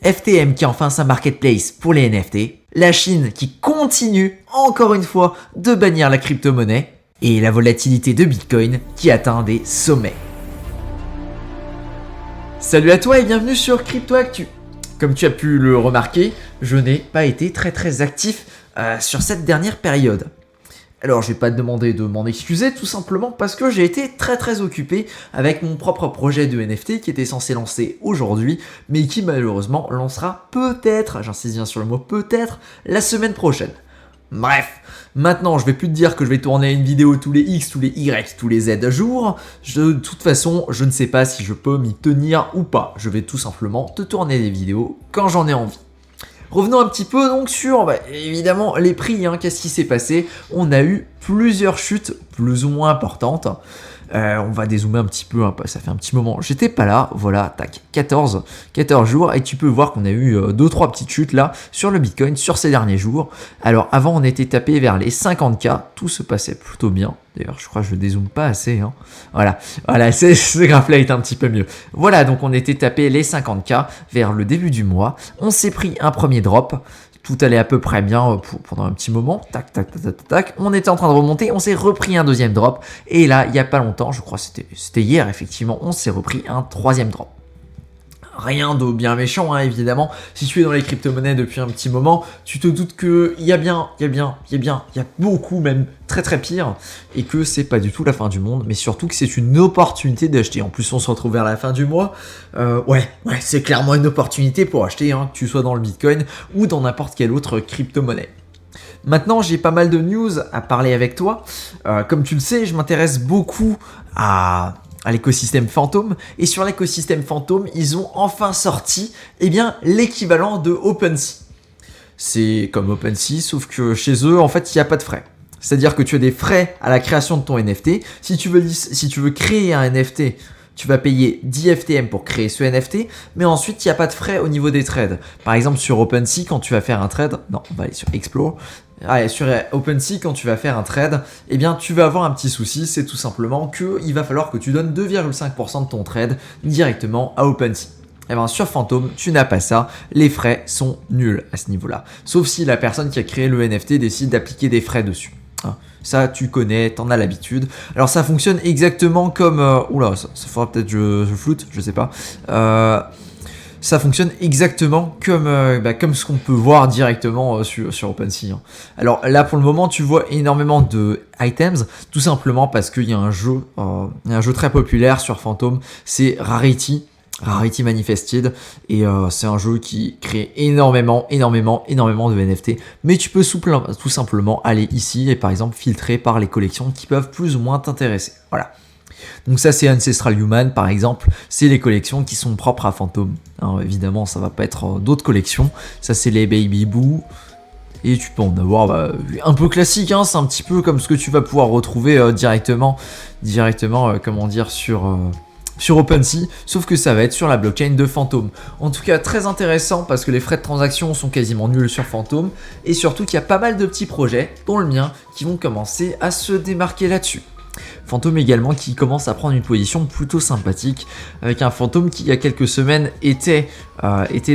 FTM qui a enfin sa marketplace pour les NFT, la Chine qui continue encore une fois de bannir la crypto-monnaie, et la volatilité de Bitcoin qui atteint des sommets. Salut à toi et bienvenue sur Crypto Actu. Comme tu as pu le remarquer, je n'ai pas été très actif sur cette dernière période. Alors je vais pas te demander de m'en excuser, tout simplement parce que j'ai été très occupé avec mon propre projet de NFT qui était censé lancer aujourd'hui, mais qui malheureusement lancera peut-être, j'insiste bien sur le mot peut-être, la semaine prochaine. Bref, maintenant je vais plus te dire que je vais tourner une vidéo tous les X, tous les Y, tous les Z jours. De toute façon, je ne sais pas si je peux m'y tenir ou pas. Je vais tout simplement te tourner des vidéos quand j'en ai envie. Revenons un petit peu donc sur évidemment les prix, qu'est-ce qui s'est passé? On a eu plusieurs chutes plus ou moins importantes. On va dézoomer un petit peu, ça fait un petit moment, j'étais pas là, voilà, tac, 14 jours, et tu peux voir qu'on a eu 2-3 petites chutes là sur le Bitcoin sur ces derniers jours. Alors avant on était tapé vers les 50K, tout se passait plutôt bien, d'ailleurs je crois que je dézoome pas assez, voilà, ce graphe là est un petit peu mieux. Voilà, donc on était tapé les 50K vers le début du mois, on s'est pris un premier drop. Tout allait à peu près bien pendant un petit moment, tac, on était en train de remonter, on s'est repris un deuxième drop, et là, il n'y a pas longtemps, je crois que c'était hier, effectivement, on s'est repris un troisième drop. Rien de bien méchant, évidemment. Si tu es dans les crypto-monnaies depuis un petit moment, tu te doutes qu'il y a beaucoup, même très pire, et que c'est pas du tout la fin du monde, mais surtout que c'est une opportunité d'acheter. En plus, on se retrouve vers la fin du mois. Ouais, c'est clairement une opportunité pour acheter, que tu sois dans le Bitcoin ou dans n'importe quelle autre crypto-monnaie. Maintenant, j'ai pas mal de news à parler avec toi. Comme tu le sais, je m'intéresse beaucoup à l'écosystème Fantom, et sur l'écosystème Fantom, ils ont enfin sorti l'équivalent de OpenSea. C'est comme OpenSea, sauf que chez eux, en fait, il n'y a pas de frais. C'est-à-dire que tu as des frais à la création de ton NFT. Si tu veux créer un NFT, tu vas payer 10 FTM pour créer ce NFT, mais ensuite, il n'y a pas de frais au niveau des trades. Par exemple, sur OpenSea, quand tu vas faire un trade, non, on va aller sur Explore. Sur OpenSea, quand tu vas faire un trade, tu vas avoir un petit souci, c'est tout simplement qu'il va falloir que tu donnes 2,5% de ton trade directement à OpenSea. Sur Fantom, tu n'as pas ça, les frais sont nuls à ce niveau-là. Sauf si la personne qui a créé le NFT décide d'appliquer des frais dessus. Ça, tu connais, t'en as l'habitude. Alors, ça fonctionne exactement comme... ça faudra peut-être que je floute, je sais pas. Ça fonctionne exactement comme ce qu'on peut voir directement sur OpenSea. Alors là, pour le moment, tu vois énormément de items, tout simplement parce qu'il y a un jeu très populaire sur Fantom, c'est Rarity Manifested, et c'est un jeu qui crée énormément de NFT, mais tu peux tout simplement aller ici et par exemple filtrer par les collections qui peuvent plus ou moins t'intéresser. Voilà. Donc ça c'est Ancestral Human par exemple, c'est les collections qui sont propres à Fantom. Évidemment ça va pas être d'autres collections, ça c'est les Baby Boo, et tu peux en avoir un peu classique, c'est un petit peu comme ce que tu vas pouvoir retrouver directement sur OpenSea, sauf que ça va être sur la blockchain de Fantom. En tout cas, très intéressant parce que les frais de transaction sont quasiment nuls sur Fantom, et surtout qu'il y a pas mal de petits projets, dont le mien, qui vont commencer à se démarquer là-dessus. Fantom également qui commence à prendre une position plutôt sympathique, avec un Fantom qui il y a quelques semaines était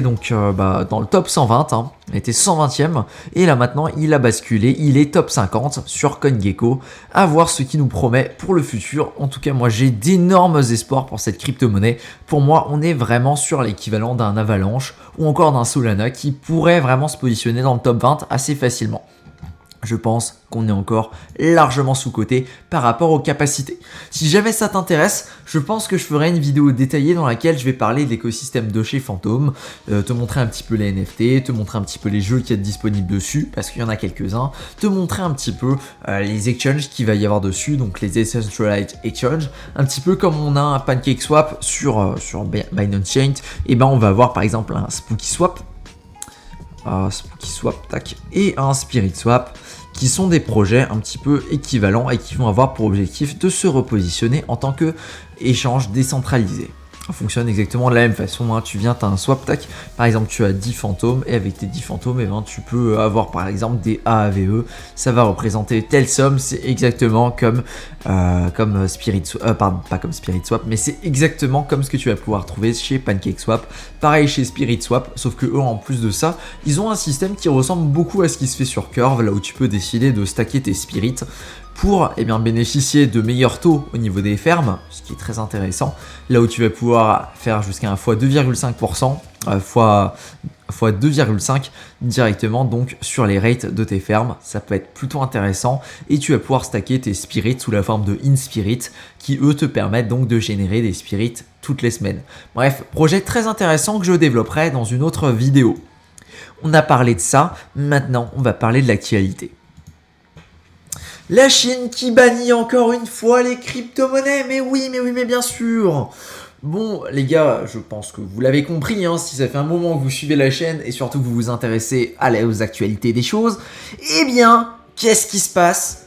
donc dans le top 120, était 120e, et là maintenant il a basculé, il est top 50 sur CoinGecko, à voir ce qui nous promet pour le futur. En tout cas moi j'ai d'énormes espoirs pour cette crypto-monnaie. Pour moi on est vraiment sur l'équivalent d'un Avalanche ou encore d'un Solana qui pourrait vraiment se positionner dans le top 20 assez facilement. Je pense qu'on est encore largement sous-coté par rapport aux capacités. Si jamais ça t'intéresse, je pense que je ferai une vidéo détaillée dans laquelle je vais parler de l'écosystème de chez Fantom, te montrer un petit peu les NFT, te montrer un petit peu les jeux qui sont disponibles dessus, parce qu'il y en a quelques-uns, te montrer un petit peu les exchanges qu'il va y avoir dessus, donc les Decentralized Exchange, un petit peu comme on a un PancakeSwap sur Binance Chain, et on va avoir par exemple un SpookySwap, et un SpiritSwap, qui sont des projets un petit peu équivalents et qui vont avoir pour objectif de se repositionner en tant qu'échange décentralisé. ça fonctionne exactement de la même façon, hein. Tu viens, tu as un swap, tac, par exemple tu as 10 fantômes, et avec tes 10 fantômes, eh ben, tu peux avoir par exemple des AAVE, ça va représenter telle somme, c'est exactement comme Spirit Swap, pardon, pas comme Spirit Swap, mais c'est exactement comme ce que tu vas pouvoir trouver chez PancakeSwap, pareil chez Spirit Swap, sauf que eux en plus de ça, ils ont un système qui ressemble beaucoup à ce qui se fait sur Curve, là où tu peux décider de stacker tes spirits pour bénéficier de meilleurs taux au niveau des fermes, ce qui est très intéressant, là où tu vas pouvoir faire jusqu'à un x2,5%, fois 2,5 directement donc sur les rates de tes fermes, ça peut être plutôt intéressant et tu vas pouvoir stacker tes spirits sous la forme de InSpirit qui eux te permettent donc de générer des spirits toutes les semaines. Bref, projet très intéressant que je développerai dans une autre vidéo. On a parlé de ça, maintenant on va parler de l'actualité. La Chine qui bannit encore une fois les crypto-monnaies, mais oui, mais bien sûr. Bon, les gars, je pense que vous l'avez compris, hein, si ça fait un moment que vous suivez la chaîne et surtout que vous vous intéressez aux actualités des choses, eh bien, qu'est-ce qui se passe ?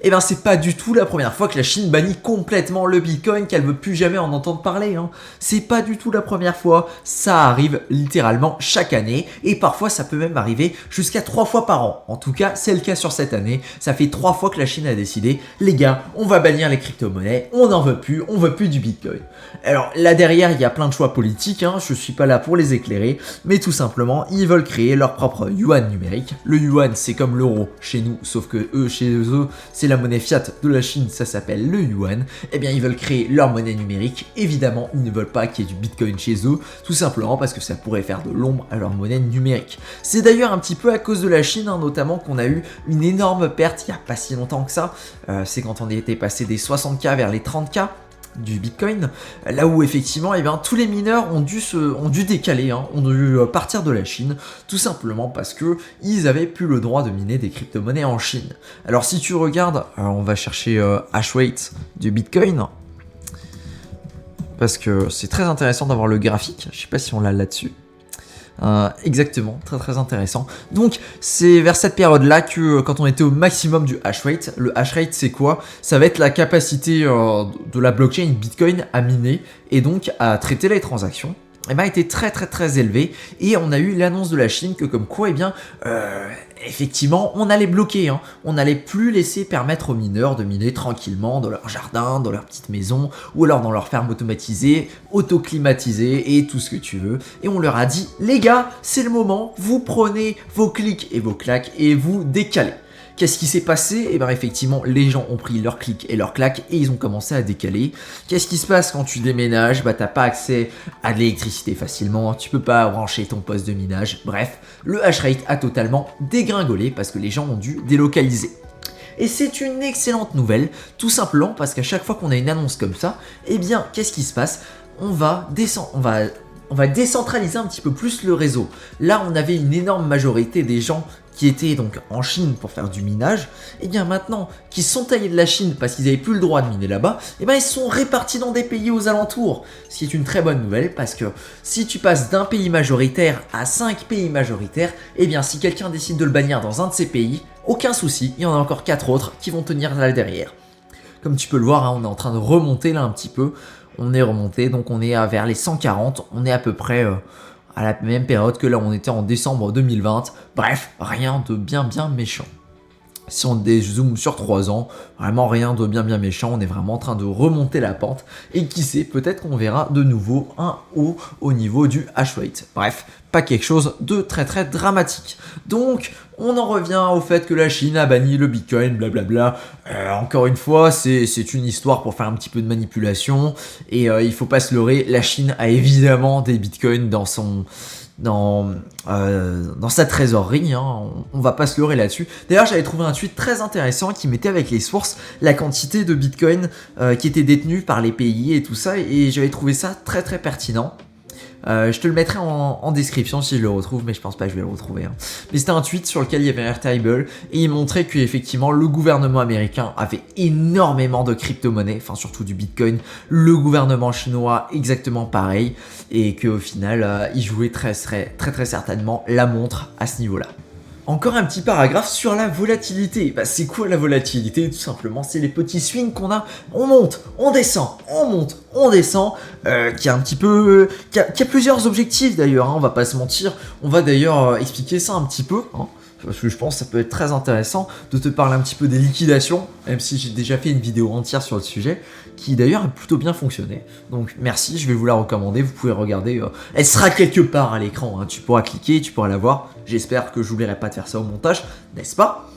Eh bien, c'est pas du tout la première fois que la Chine bannit complètement le Bitcoin, qu'elle veut plus jamais en entendre parler, hein. C'est pas du tout la première fois, ça arrive littéralement chaque année, et parfois ça peut même arriver jusqu'à 3 fois par an. En tout cas, c'est le cas sur cette année, ça fait 3 fois que la Chine a décidé, les gars, on va bannir les crypto-monnaies, on n'en veut plus, on veut plus du Bitcoin. Alors là derrière, il y a plein de choix politiques, hein, je suis pas là pour les éclairer, mais tout simplement, ils veulent créer leur propre yuan numérique. Le yuan, c'est comme l'euro chez nous, sauf que chez eux, c'est la monnaie fiat de la Chine, ça s'appelle le yuan. Eh bien, ils veulent créer leur monnaie numérique. Évidemment, ils ne veulent pas qu'il y ait du Bitcoin chez eux, tout simplement parce que ça pourrait faire de l'ombre à leur monnaie numérique. C'est d'ailleurs un petit peu à cause de la Chine, hein, notamment, qu'on a eu une énorme perte il n'y a pas si longtemps que ça. C'est quand on était passé des 60K vers les 30K. Du Bitcoin, là où effectivement tous les mineurs ont dû décaler, hein, ont dû partir de la Chine, tout simplement parce que ils avaient plus le droit de miner des crypto-monnaies en Chine. Alors si tu regardes, on va chercher hash rate du Bitcoin, parce que c'est très intéressant d'avoir le graphique, je sais pas si on l'a là-dessus. Exactement, très intéressant. Donc c'est vers cette période là que quand on était au maximum du hash rate, le hash rate c'est quoi? Ça va être la capacité de la blockchain Bitcoin à miner et donc à traiter les transactions. Était très élevé et on a eu l'annonce de la Chine que comme quoi effectivement on allait bloquer, hein. On n'allait plus laisser permettre aux mineurs de miner tranquillement dans leur jardin, dans leur petite maison ou alors dans leur ferme automatisée, autoclimatisée et tout ce que tu veux, et on leur a dit les gars c'est le moment, vous prenez vos clics et vos claques et vous décalez. Qu'est-ce qui s'est passé? Effectivement, les gens ont pris leurs clics et leurs claques et ils ont commencé à décaler. Qu'est-ce qui se passe quand tu déménages? T'as pas accès à de l'électricité facilement, tu peux pas brancher ton poste de minage. Bref, le hash rate a totalement dégringolé parce que les gens ont dû délocaliser. Et c'est une excellente nouvelle, tout simplement parce qu'à chaque fois qu'on a une annonce comme ça, qu'est-ce qui se passe? On va décentraliser un petit peu plus le réseau. Là, on avait une énorme majorité des gens qui étaient donc en Chine pour faire du minage, maintenant, qui sont taillés de la Chine parce qu'ils n'avaient plus le droit de miner là-bas, ils sont répartis dans des pays aux alentours. Ce qui est une très bonne nouvelle parce que si tu passes d'un pays majoritaire à 5 pays majoritaires, si quelqu'un décide de le bannir dans un de ces pays, aucun souci, il y en a encore 4 autres qui vont tenir là derrière. Comme tu peux le voir, hein, on est en train de remonter là un petit peu. On est remonté, donc on est vers les 140, on est à peu près à la même période que là on était en décembre 2020. Bref, rien de bien méchant. Si on dézoome sur 3 ans, vraiment rien de bien méchant, on est vraiment en train de remonter la pente, et qui sait, peut-être qu'on verra de nouveau un haut au niveau du hash rate. Bref, pas quelque chose de très dramatique. Donc, on en revient au fait que la Chine a banni le Bitcoin, blablabla. Encore une fois, c'est une histoire pour faire un petit peu de manipulation, et il faut pas se leurrer, la Chine a évidemment des Bitcoins dans sa trésorerie, hein, on va pas se leurrer là-dessus. D'ailleurs, j'avais trouvé un tweet très intéressant qui mettait avec les sources la quantité de Bitcoin qui était détenue par les pays et tout ça, et j'avais trouvé ça très pertinent. Je te le mettrai en description si je le retrouve, mais je pense pas que je vais le retrouver, hein. Mais c'était un tweet sur lequel il y avait un Airtable et il montrait qu'effectivement le gouvernement américain avait énormément de crypto-monnaies, enfin surtout du Bitcoin, le gouvernement chinois exactement pareil, et qu'au final il jouait très certainement la montre à ce niveau-là. Encore un petit paragraphe sur la volatilité. Bah, c'est quoi la volatilité? Tout simplement, c'est les petits swings qu'on a. On monte, on descend, on monte, on descend. Qui a un petit peu, qui a plusieurs objectifs d'ailleurs. Hein, on va pas se mentir. On va d'ailleurs expliquer ça un petit peu. Hein, parce que je pense que ça peut être très intéressant de te parler un petit peu des liquidations, même si j'ai déjà fait une vidéo entière sur le sujet, qui d'ailleurs a plutôt bien fonctionné. Donc merci, je vais vous la recommander, vous pouvez regarder, elle sera quelque part à l'écran, hein. Tu pourras cliquer, tu pourras la voir. J'espère que je n'oublierai pas de faire ça au montage, n'est-ce pas?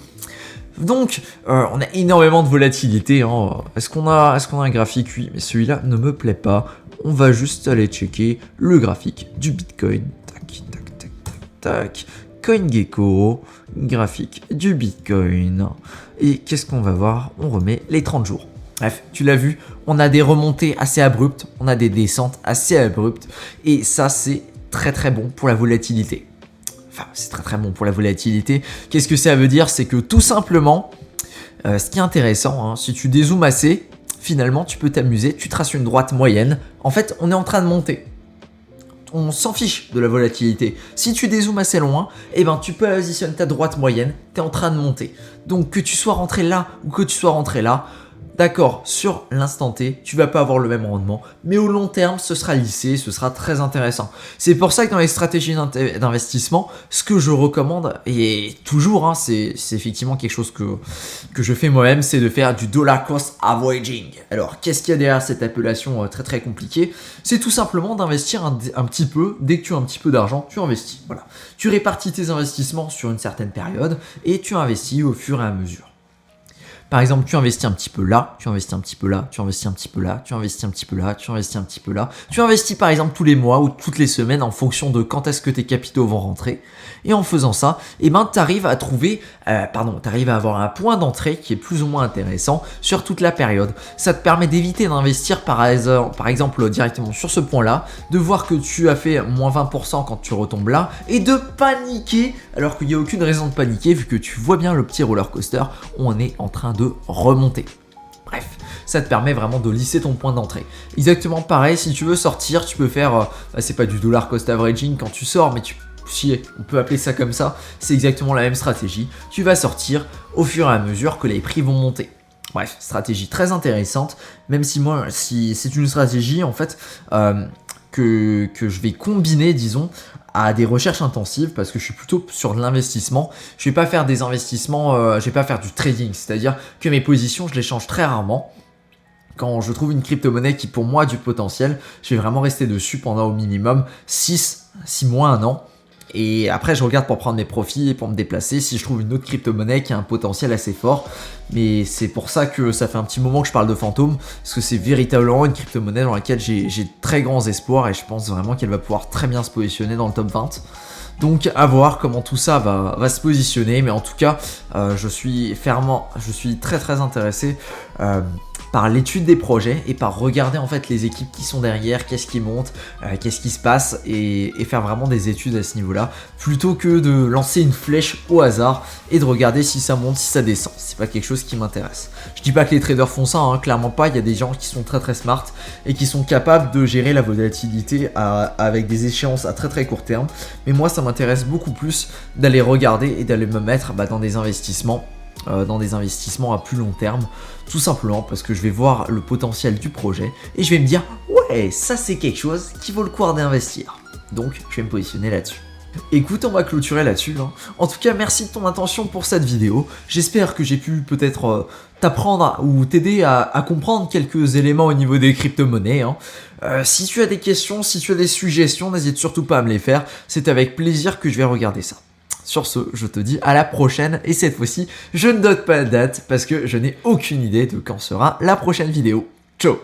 Donc, on a énormément de volatilité. Hein. Est-ce qu'on a un graphique? Oui, mais celui-là ne me plaît pas. On va juste aller checker le graphique du Bitcoin. Tac, tac, tac, tac, tac. CoinGecko, graphique du Bitcoin. Et qu'est-ce qu'on va voir? On remet les 30 jours. Bref, tu l'as vu, on a des remontées assez abruptes, on a des descentes assez abruptes. Et ça, c'est très très bon pour la volatilité. Enfin, c'est très très bon pour la volatilité. Qu'est-ce que ça veut dire? C'est que tout simplement, ce qui est intéressant, hein, si tu dézoomes assez, finalement, tu peux t'amuser, tu traces une droite moyenne. En fait, on est en train de monter. On s'en fiche de la volatilité. Si tu dézoomes assez loin, eh ben, tu peux positionner ta droite moyenne, tu es en train de monter. Donc que tu sois rentré là ou que tu sois rentré là, d'accord, sur l'instant T, tu vas pas avoir le même rendement, mais au long terme, ce sera lissé, ce sera très intéressant. C'est pour ça que dans les stratégies d'investissement, ce que je recommande, et toujours, hein, c'est effectivement quelque chose que je fais moi-même, c'est de faire du dollar cost averaging. Alors, qu'est-ce qu'il y a derrière cette appellation très très compliquée? C'est tout simplement d'investir un petit peu, dès que tu as un petit peu d'argent, tu investis. Voilà. Tu répartis tes investissements sur une certaine période et tu investis au fur et à mesure. Par exemple, tu investis un petit peu là, tu investis un petit peu là, tu investis un petit peu là, tu investis un petit peu là, tu investis un petit peu là. Tu investis par exemple tous les mois ou toutes les semaines en fonction de quand est-ce que tes capitaux vont rentrer. Et en faisant ça, eh ben, tu arrives à trouver, t'arrives à avoir un point d'entrée qui est plus ou moins intéressant sur toute la période. Ça te permet d'éviter d'investir par exemple directement sur ce point-là, de voir que tu as fait moins 20% quand tu retombes là et de paniquer alors qu'il n'y a aucune raison de paniquer vu que tu vois bien le petit roller coaster, on est en train de remonter. Bref, ça te permet vraiment de lisser ton point d'entrée. Exactement pareil, si tu veux sortir, tu peux faire, c'est pas du dollar cost averaging quand tu sors, mais si on peut appeler ça comme ça, c'est exactement la même stratégie. Tu vas sortir au fur et à mesure que les prix vont monter. Bref, stratégie très intéressante, même si c'est une stratégie en fait que je vais combiner, disons, à des recherches intensives parce que je suis plutôt sur de l'investissement. Je vais pas faire des investissements, je vais pas faire du trading, c'est-à-dire que mes positions, je les change très rarement. Quand je trouve une crypto-monnaie qui pour moi a du potentiel, je vais vraiment rester dessus pendant au minimum 6 mois, 1 an. Et après, je regarde pour prendre mes profits et pour me déplacer si je trouve une autre crypto-monnaie qui a un potentiel assez fort. Mais c'est pour ça que ça fait un petit moment que je parle de Fantôme, parce que c'est véritablement une crypto-monnaie dans laquelle j'ai très grands espoirs et je pense vraiment qu'elle va pouvoir très bien se positionner dans le top 20. Donc à voir comment tout ça va se positionner, mais en tout cas, je suis très très intéressé par l'étude des projets et par regarder en fait les équipes qui sont derrière, qu'est-ce qui monte, qu'est-ce qui se passe et faire vraiment des études à ce niveau-là, plutôt que de lancer une flèche au hasard et de regarder si ça monte, si ça descend. C'est pas quelque chose qui m'intéresse. Je dis pas que les traders font ça, hein, clairement pas. Il y a des gens qui sont très très smart et qui sont capables de gérer la volatilité avec des échéances à très très court terme. Mais moi, ça m'intéresse beaucoup plus d'aller regarder et d'aller me mettre dans des investissements à plus long terme, tout simplement parce que je vais voir le potentiel du projet et je vais me dire ouais, ça c'est quelque chose qui vaut le coup d'investir. Donc je vais me positionner là-dessus. Écoute, on va clôturer là-dessus. Hein. En tout cas, merci de ton attention pour cette vidéo. J'espère que j'ai pu peut-être t'apprendre ou t'aider à comprendre quelques éléments au niveau des crypto-monnaies. Hein. Si tu as des questions, si tu as des suggestions, n'hésite surtout pas à me les faire. C'est avec plaisir que je vais regarder ça. Sur ce, je te dis à la prochaine et cette fois-ci, je ne donne pas de date parce que je n'ai aucune idée de quand sera la prochaine vidéo. Ciao!